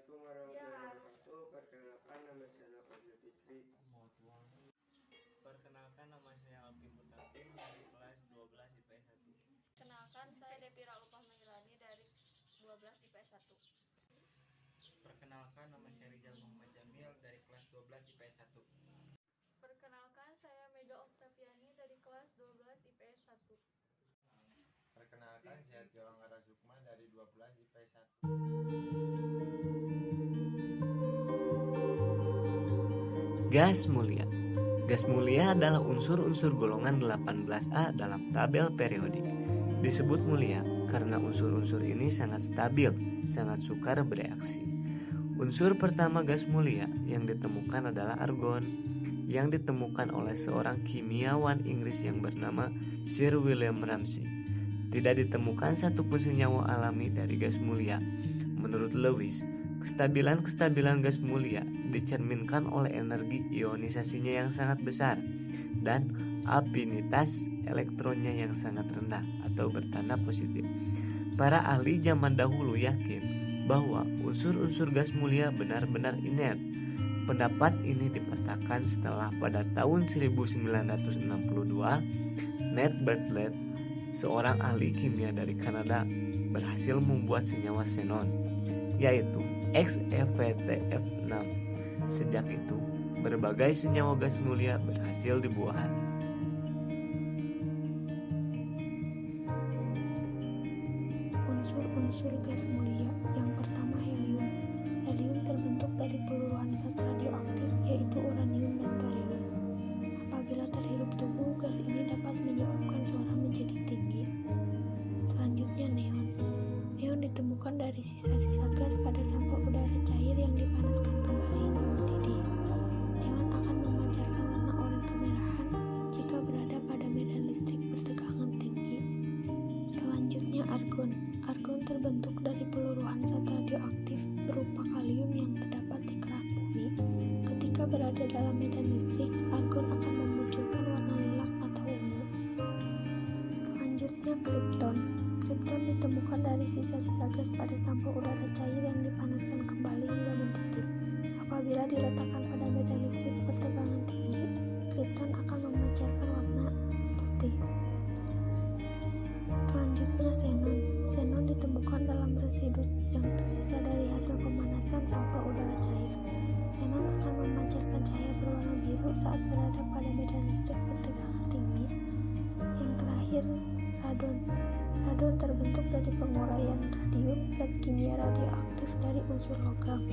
Assalamualaikum warahmatullahi wabarakatuh. Perkenalkan nama saya Fadli Fikri. Perkenalkan nama saya Alvin Mutakin dari kelas 12 IPS 1. Perkenalkan saya Devira Ulfah Mailani dari 12 IPS 1. Perkenalkan nama saya Rizal Muhammad Jamil dari kelas 12 IPS 1. Perkenalkan saya Mega Oktaviani dari kelas 12 IPS 1. Perkenalkan saya Tio Anggara Sukma dari 12 IPS 1. Gas mulia. Gas mulia adalah unsur-unsur golongan 18A dalam tabel periodik. Disebut mulia karena unsur-unsur ini sangat stabil, sangat sukar bereaksi. Unsur pertama gas mulia yang ditemukan adalah argon, yang ditemukan oleh seorang kimiawan Inggris yang bernama Sir William Ramsay. Tidak ditemukan satupun senyawa alami dari gas mulia. Menurut Lewis, kestabilan gas mulia dicerminkan oleh energi ionisasinya yang sangat besar dan afinitas elektronnya yang sangat rendah atau bertanda positif. Para ahli zaman dahulu yakin bahwa unsur-unsur gas mulia benar-benar inert. Pendapat ini dipatahkan setelah pada tahun 1962 Ned Bartlett, seorang ahli kimia dari Kanada, berhasil membuat senyawa xenon, yaitu XeVtF6. Sejak itu, berbagai senyawa gas mulia berhasil dibuat. Unsur-unsur gas mulia. Yang pertama, helium. Helium terbentuk dari peluruhan zat radioaktif, yaitu uranium dan thorium. Apabila terhirup tubuh, gas ini dapat menyebabkan suara menjadi tinggi. Selanjutnya, neon. Neon ditemukan dari sisa-sisa gas pada sampel udara cair yang dipanaskan kembali hingga mendidih. Neon akan memancarkan warna oranye kemerahan jika berada pada medan listrik bertegangan tinggi. Selanjutnya, argon. Argon terbentuk dari peluruhan zat radioaktif berupa kalium yang terdapat di kerak bumi. Ketika berada dalam medan listrik, argon akan memunculkan warna lilac atau ungu. Selanjutnya, kripton. Kripton ditemukan dari sisa-sisa gas pada sampel udara cair yang dipanaskan kembali hingga mendidih. Apabila diletakkan pada medan listrik bertegangan tinggi, kripton akan memancarkan warna putih. Selanjutnya, xenon. Xenon ditemukan dalam residu yang tersisa dari hasil pemanasan sampel udara cair. Xenon akan memancarkan cahaya berwarna biru saat berada pada medan listrik bertegangan tinggi. Yang terakhir, radon. Radon terbentuk dari penguraian radium, zat kimia radioaktif dari unsur logam.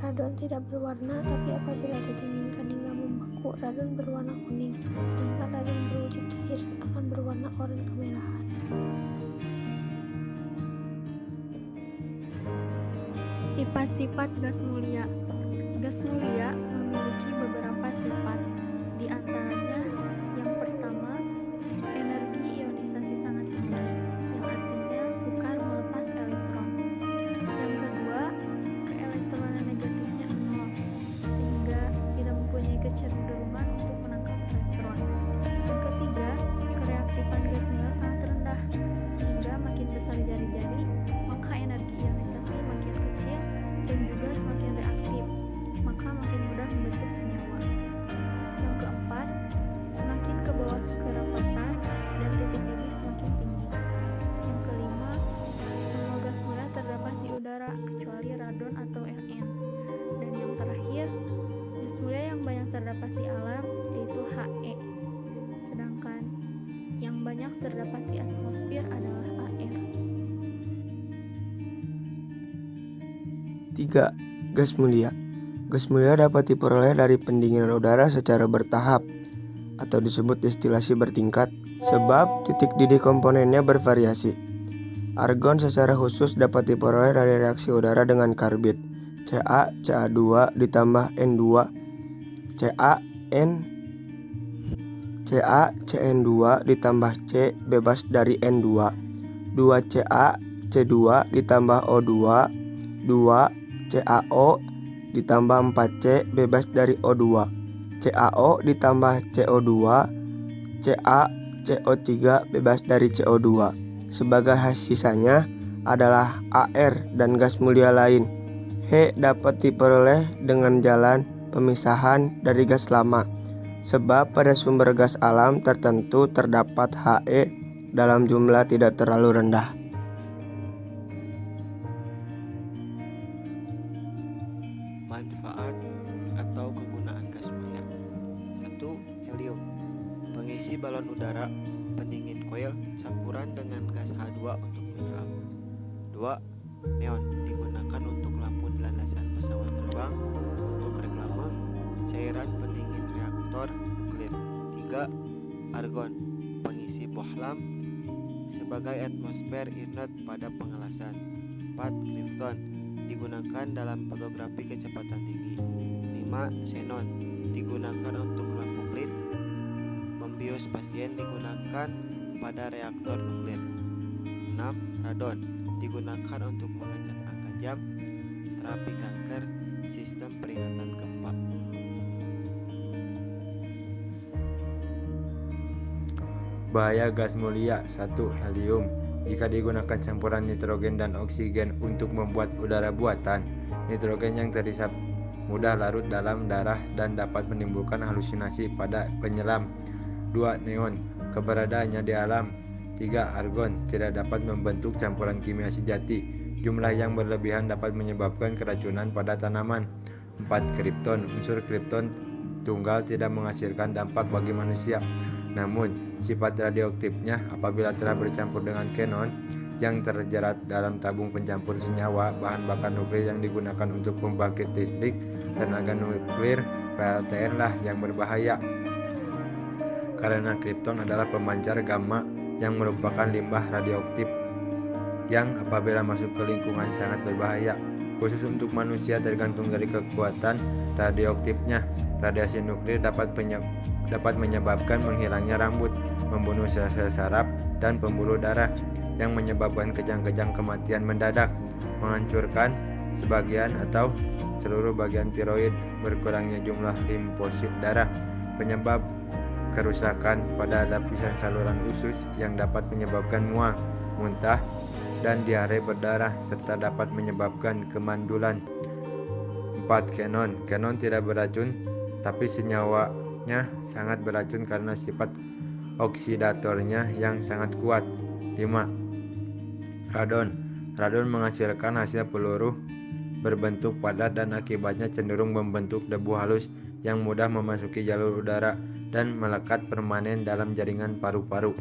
Radon tidak berwarna, tapi apabila didinginkan hingga membeku, radon berwarna kuning, sedangkan radon berwujud cair akan berwarna oranye kemerahan. Sifat-sifat gas mulia. Gas mulia memiliki beberapa sifat. Di antaranya, yang pertama, energi ionisasi sangat tinggi, yang artinya sukar melepas elektron. Yang kedua, keelektronan negatifnya nol, sehingga tidak mempunyai kecenderungan untuk menangkap elektron. Yang ketiga, kereaktifan gas mulia sangat rendah, sehingga makin besar jari-jari, maka energi ionisasi makin kecil dan juga semakin reaktif, maka makin mudah membentuk senyawa. Yang keempat, semakin ke bawah kerapatan dan titik didih semakin tinggi. Yang kelima, semua gas mulia terdapat di udara kecuali radon atau Rn. Dan yang terakhir, gas mulia yang banyak terdapat di alam yaitu He. Sedangkan yang banyak terdapat di atmosfer adalah Ar. 3. Gas mulia. Gas mulia dapat diperoleh dari pendinginan udara secara bertahap atau disebut destilasi bertingkat sebab titik didih komponennya bervariasi. Argon secara khusus dapat diperoleh dari reaksi udara dengan karbit Ca2 ditambah N2 CaCN2 ditambah C bebas dari N2 2CaC2 ditambah O2 2CaO ditambah 4C bebas dari O2 CaO ditambah CO2 CaCO3 bebas dari CO2. Sebagai sisanya adalah Ar dan gas mulia lain. He dapat diperoleh dengan jalan pemisahan dari gas lama, sebab pada sumber gas alam tertentu terdapat He dalam jumlah tidak terlalu rendah. Manfaat atau kegunaan gas mulia. 1. Helium. Pengisi balon udara, pendingin koil, campuran dengan gas H2 untuk menyelam. 2. Neon. Digunakan untuk lampu di landasan pesawat terbang, untuk reklame, cairan pendingin reaktor nuklir. 3. Argon. Pengisi bohlam sebagai atmosfer inert pada pengelasan. 4. Krypton. Digunakan dalam fotografi kecepatan tinggi. 5. Xenon. Digunakan untuk lampu blitz. Membius pasien digunakan pada reaktor nuklir. 6. Radon. Digunakan untuk mengecek angka jam, terapi kanker, sistem peringatan gempa. Bahaya gas mulia. 1. Helium. Jika digunakan campuran nitrogen dan oksigen untuk membuat udara buatan, nitrogen yang terisap mudah larut dalam darah dan dapat menimbulkan halusinasi pada penyelam. 2. Neon. Keberadaannya di alam. 3. Argon. Tidak dapat membentuk campuran kimia sejati. Jumlah yang berlebihan dapat menyebabkan keracunan pada tanaman. 4. Krypton. Unsur krypton tunggal tidak menghasilkan dampak bagi manusia. Namun, sifat radioaktifnya apabila telah bercampur dengan xenon yang terjerat dalam tabung pencampur senyawa bahan bakar nuklir yang digunakan untuk pembangkit listrik tenaga nuklir PLTN lah yang berbahaya. Karena krypton adalah pemancar gamma yang merupakan limbah radioaktif yang apabila masuk ke lingkungan sangat berbahaya. Khusus untuk manusia tergantung dari kekuatan radioaktifnya. Radiasi nuklir dapat menyebabkan menghilangnya rambut, membunuh sel-sel saraf dan pembuluh darah, yang menyebabkan kejang-kejang kematian mendadak, menghancurkan sebagian atau seluruh bagian tiroid, berkurangnya jumlah limfosit darah, penyebab kerusakan pada lapisan saluran usus yang dapat menyebabkan mual, muntah, dan diare berdarah, serta dapat menyebabkan kemandulan. 4. Xenon. Xenon tidak beracun, tapi senyawanya sangat beracun karena sifat oksidatornya yang sangat kuat. 5. Radon. Radon menghasilkan hasil peluru berbentuk padat dan akibatnya cenderung membentuk debu halus yang mudah memasuki jalur udara dan melekat permanen dalam jaringan paru-paru.